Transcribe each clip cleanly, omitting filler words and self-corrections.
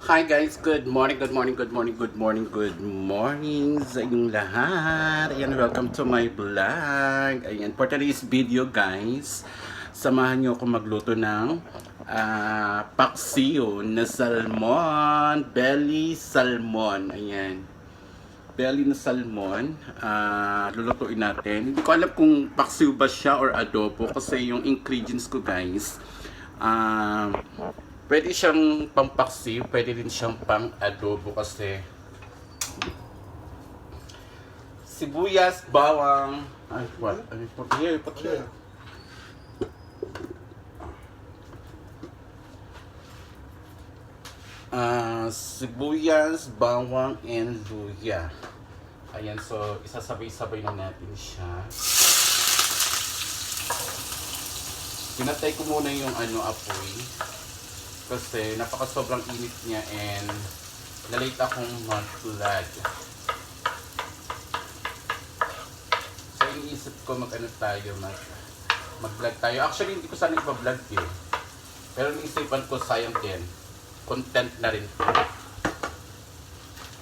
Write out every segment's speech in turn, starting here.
Hi guys, good morning, good morning, good morning, good morning, good morning sa inyong lahat. Ayan, welcome to my vlog. Ayan, for today's video guys, samahan nyo ako magluto ng paksiw na salmon, belly salmon. Ayan, belly na salmon, lulutuin natin. Hindi ko alam kung paksiw ba siya or adobo kasi yung ingredients ko guys, pwede siyang pampaksiw, pwede din siyang pang adobo kasi sibuyas, bawang, ay what? Ay, put here. Sibuyas, bawang, and luya. Ayan, so isasabay-sabay na natin siya. Pinatay ko muna yung apoy kasi sobrang init niya and nalate akong mag-vlog. So iniisip ko mag-vlog tayo. Actually hindi ko sana ipa-vlog eh. Pero naisipan ko sayang din. Content na rin to.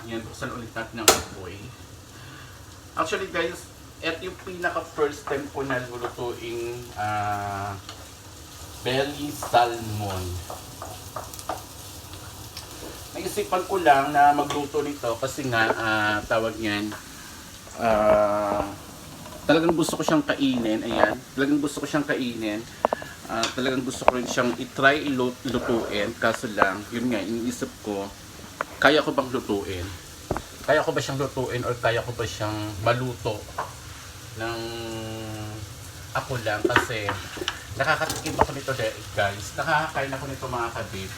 Yan, buksan ulit natin ng apoy. Actually guys, ito yung pinaka first time ko na lulutuing belly salmon. Naisipan ko lang na magluto nito kasi nga tawag niyan, talagang gusto ko siyang kainin. Ayan, talagang gusto ko siyang kainin. Talagang gusto ko rin siyang i-try lutuin, kaso lang yun nga, iniisip ko, kaya ko bang lutuin? Kaya ko ba siyang lutuin or kaya ko ba siyang maluto ng ako lang? Kasi nakakatikim ako nito guys, nakakakain ako nito mga kabib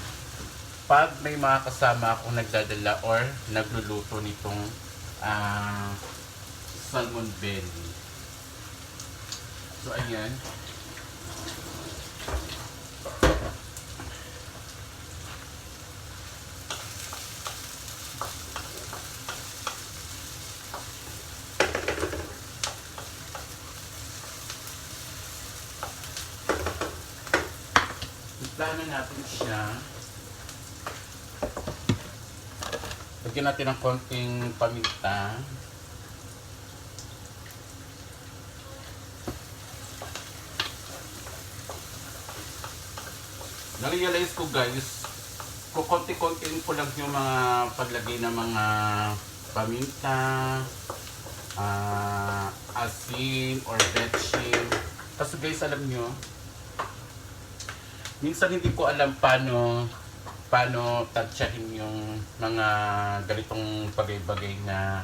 pag may mga kasama akong nagdadala or nagluluto nitong salmon belly. So ayan, timplahan natin siya. Lagyan natin ng konting paminta. Na-realize ko guys, kukonti-kontiin ko lang yung mga paglagay ng mga paminta, asin or betchin. Kasi guys, alam nyo, minsan hindi ko alam paano tansyahin yung mga ganitong bagay-bagay na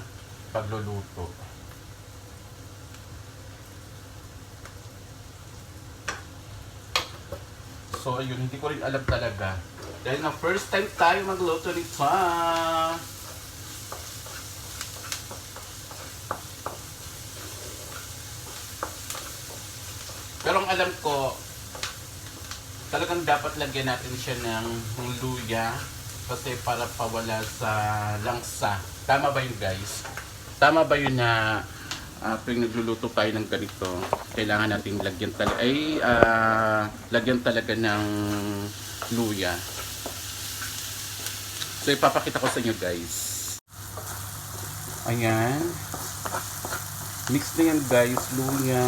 pagluluto. So ayun, hindi ko rin alam talaga. Dahil na first time tayo magluto nito. Pero ang alam ko, talagang dapat lagyan natin siya ng luya kasi para pawala sa langsa. Tama ba yun guys? Tama ba yun na pag nagluluto tayo ng ganito, kailangan nating lagyan talaga ng luya. So ipapakita ko sa inyo guys. Ayan. Mix na yan guys, luya,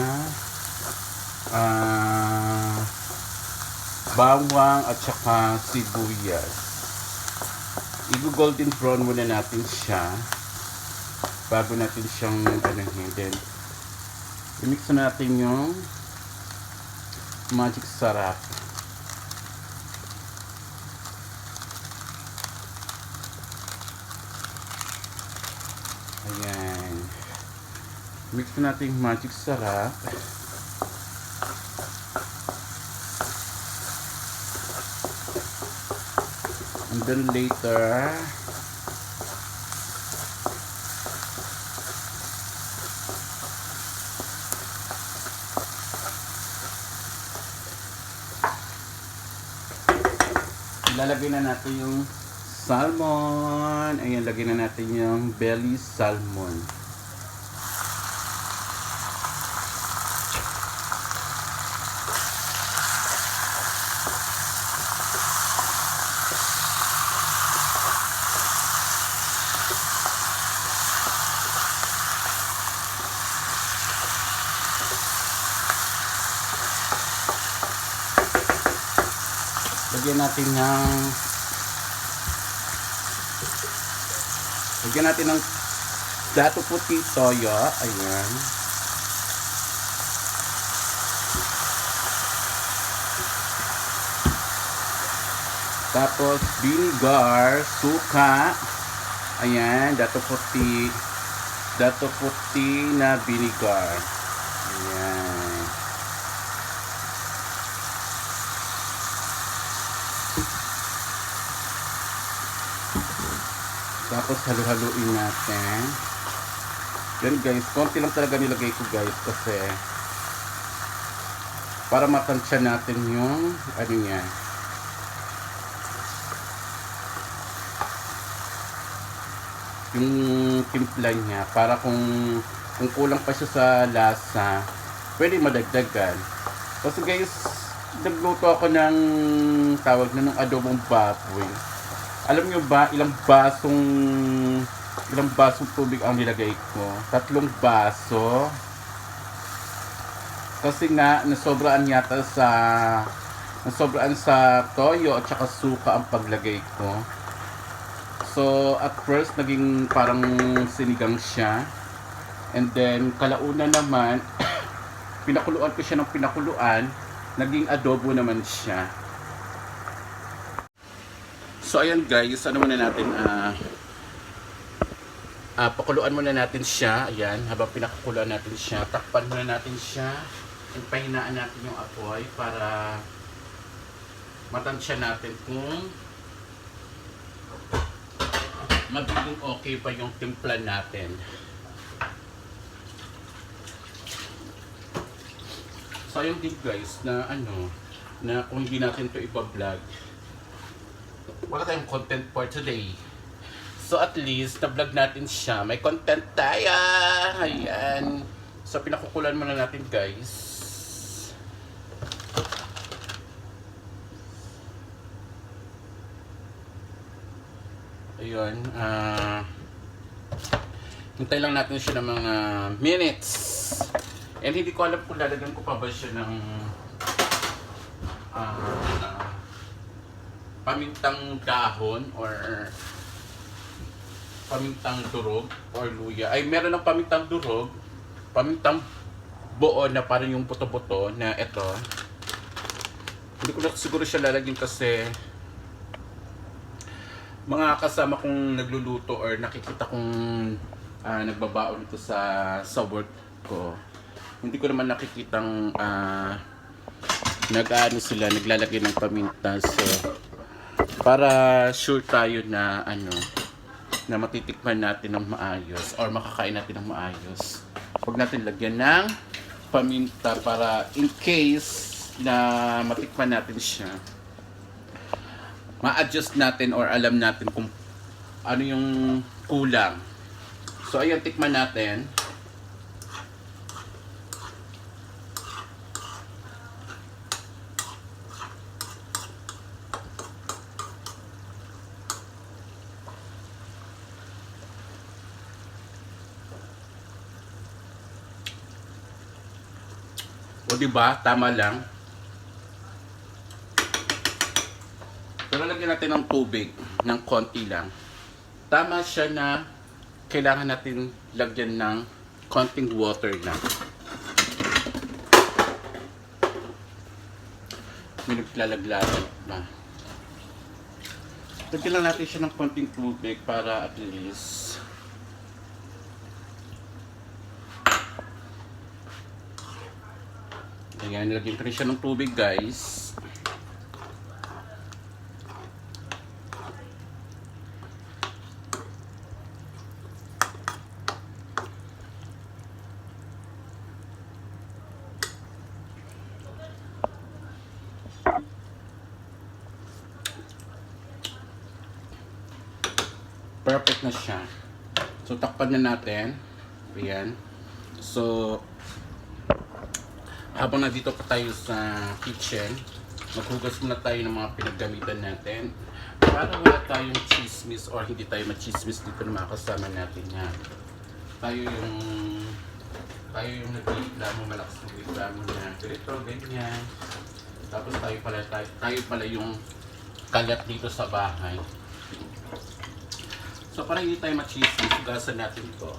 bawang at saka sibuyas. I-golden brown muna natin siya bago natin siyang ganahin. Then i-mix natin yung magic sarap. Ayan, mix natin yung magic sarap. And then later, ilalagay na natin yung salmon. Ayan, lagyan na natin yung belly salmon. lagyan natin ng dato puti toyo. Ayan. Tapos vinegar, suka. Ayan, dato puti na vinegar. Ayan. Tapos halu-haluin natin. Yan guys, konti lang talaga nilagay ko guys kasi para matansya natin yung ano niya. Yung timpla niya para kung kulang pa siya sa lasa, pwede madagdagan. Kasi guys, nagluto ako ng tawag na ng adobong baboy. Alam nyo ba ilang basong tubig ang nilagay ko? 3 baso. Kasi nga nasobraan sa toyo at saka suka ang paglagay ko. So at first naging parang sinigang siya. And then kalaunan naman pinakuluan ko siya ng pinakuluan, naging adobo naman siya. So ayan guys, ano muna natin pakuluan muna natin siya. Ayan, habang pinakuluan natin siya, takpan muna natin siya. And pahinaan natin yung apoy para matansya natin kung magiging okay pa yung timpla natin. So ayun din guys na na kung hindi natin to ipa-vlog, wala tayong content for today. So at least na-vlog natin siya, may content tayo. Ayan. So pinakukulan muna natin guys. Ayun, hintay lang natin siya ng mga minutes. And hindi ko alam kung lalagyan ko pa ba siya ng pamintang dahon or pamintang durog or luya. Ay, meron ng pamintang durog, pamintang buo na parang yung buto-buto na ito. Hindi ko na siguro siya lalagyan kasi mga kasama kong nagluluto or nakikita kong nagbabaon ito sa work ko. Hindi ko naman nakikitang sila naglalagay ng paminta. So para sure tayo na na matitikman natin ng maayos or makakain natin ng maayos, huwag natin lagyan ng paminta para in case na matikman natin siya, ma-adjust natin or alam natin kung ano yung kulang. So ayan, tikman natin. O diba, tama lang. Pero lagyan natin ng tubig, ng konti lang. Tama siya na kailangan natin lagyan ng konting water lang. May naglalaglagan na. Lagyan lang natin siya ng konting tubig para at least ayan, nilagyan ko rin siya ng tubig guys. Perfect na siya. So takpan na natin. Ayan. So habang nandito pa tayo sa kitchen, maghugas muna tayo ng mga pinaggamitan natin para wala tayong chismis or hindi tayo machismis dito ng mga kasama natin yan. Tayo yung nagreklamo, malakas ng reklamo na ganito, ganyan. Tapos tayo pala yung kalat dito sa bahay. So para hindi tayo machismis, hugasan natin to.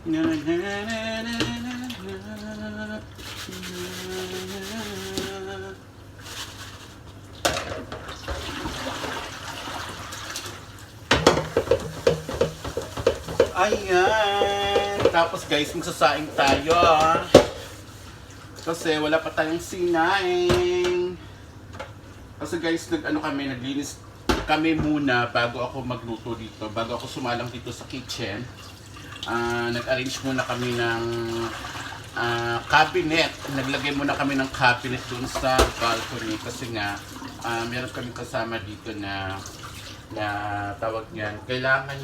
Na, na, na, na, na, na. Ayan! Tapos guys, magsasaing tayo. Kasi wala pa tayong sinaing. Kasi guys, naglinis kami muna bago ako magluto dito. Bago ako sumalang dito sa kitchen. Nag-arrange muna kami ng cabinet. Naglagay muna kami ng cabinet dun sa balcony kasi nga meron kami kasama dito na tawag niyan, kailangan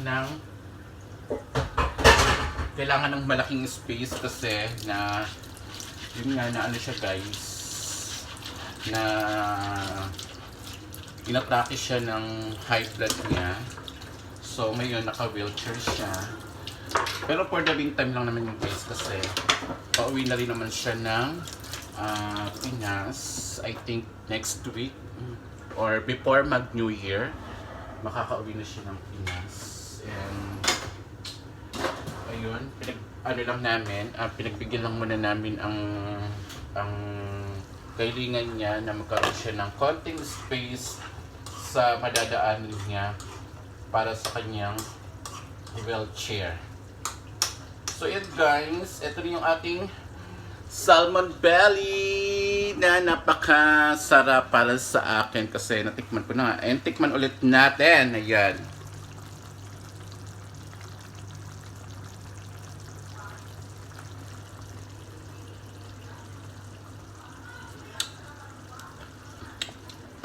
ng malaking space kasi na yun nga na ano siya guys, na inatake siya ng high blood niya. So ngayon naka-wheelchair siya. Pero for the meantime lang naman yung guys kasi pauwi na rin naman siya ng Pinas. I think next week or before mag-New Year makakauwi na siya ng Pinas. And ayun, pinagbigyan lang muna namin ang kailangan niya na magkaroon siya ng konting space sa madadaanin niya para sa kanyang wheelchair. So yun guys, ito rin yung ating salmon belly na napakasarap para sa akin kasi natikman ko na. And tikman ulit natin. Ayan.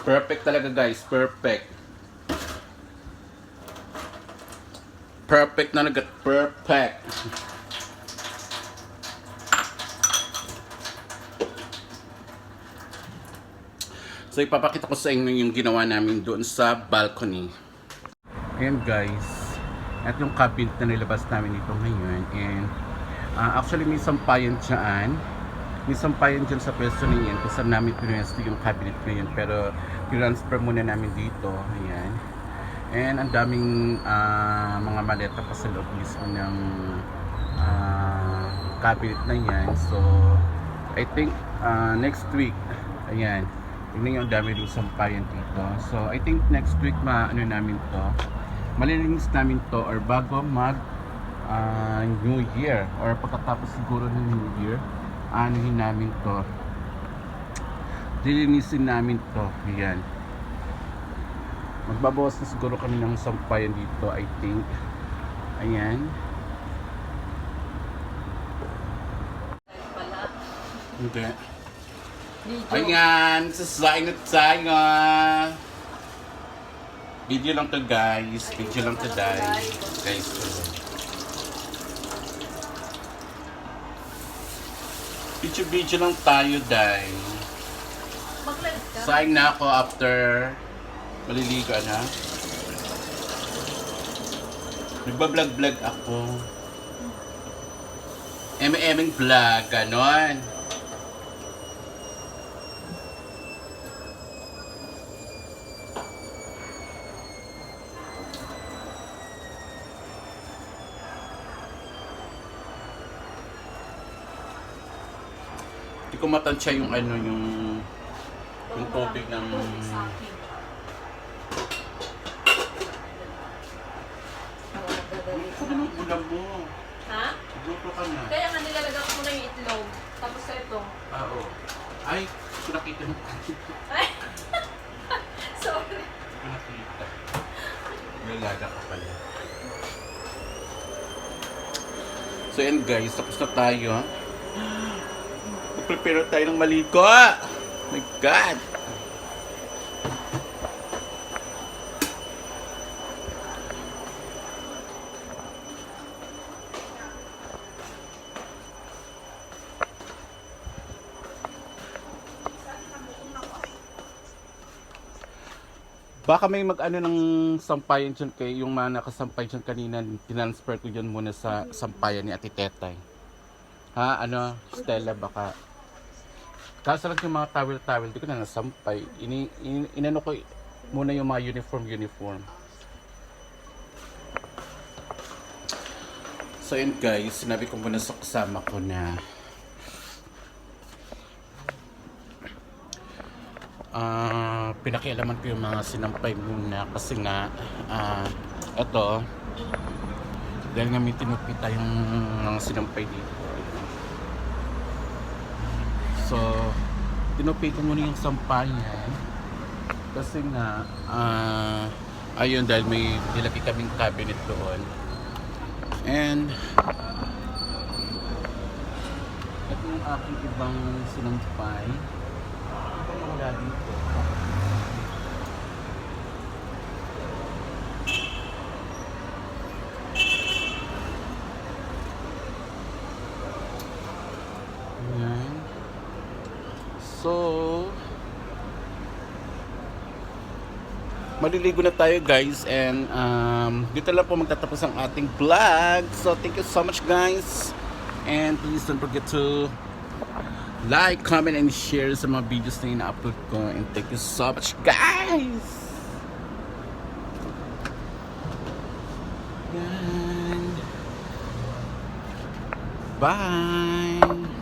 Perfect talaga guys, perfect. Perfect na perfect. So ipapakita ko sa inyo yung ginawa namin doon sa balcony. Ayan guys, at yung cabinet na nilabas namin dito ngayon. And actually may sampayan dyan. May sampayan dyan sa pwesto na yan. Kasi namin pinuwesto yung cabinet na yun. Pero transfer muna namin dito. Ayan. And ang daming mga maleta pa sa loob mismo ng cabinet na yan. So I think next week, ayan, tingnan nyo ang dami doon sampayan dito. So I think next week namin to, malilinis namin to, or bago mag New Year or pagkatapos siguro ng New Year, anuhin namin to, lilinisin namin to. Ayan, magbabawas na siguro kami ng sampayan dito, I think. Ayan. Hindi. Ayan, sasain na tayo. Video lang to guys. Video lang to guys. Video lang tayo dahil saing na ako after maliligo na. Nagbablog ako. Emeng vlog, ganon. Hindi ko matansya yung yung tubig ng ulam mo. Ha? Luto ka na. Kaya nga nilalagay ko muna yung itlog. Tapos sa ito. Oo. Ay, ko nakita mo. Ay! Sorry. Ko nakita. Nalaga ka pala. So yan guys, tapos na tayo. Prepare tayo ng maligo. My God! Baka may mag-ano ng sampayan dyan kay yung mga nakasampay dyan kanina, tinransfer ko dyan muna sa sampayan ni Ate Tetay. Ha, ano, Stella, baka. Kaso lang yung mga towel-towel, di ko na nasampay. Inano ko muna yung mga uniform. So yun guys, sinabi ko muna sa kasama ko na pinakialaman ko yung mga sinampay muna kasi nga eto dahil nga may tinupita yung mga sinampay dito. So tinupit ko muna yung sampayan kasi nga ayun, dahil may nilagay kaming cabinet doon. And ito yung aking ibang sinampay. Ito yung wala dito. Ayan. So maliligo na tayo guys, and dito lang po magtatapos ang ating vlog. So thank you so much guys, and please don't forget to like, comment, and share sa mga videos na ina-upload ko, and thank you so much guys. And bye.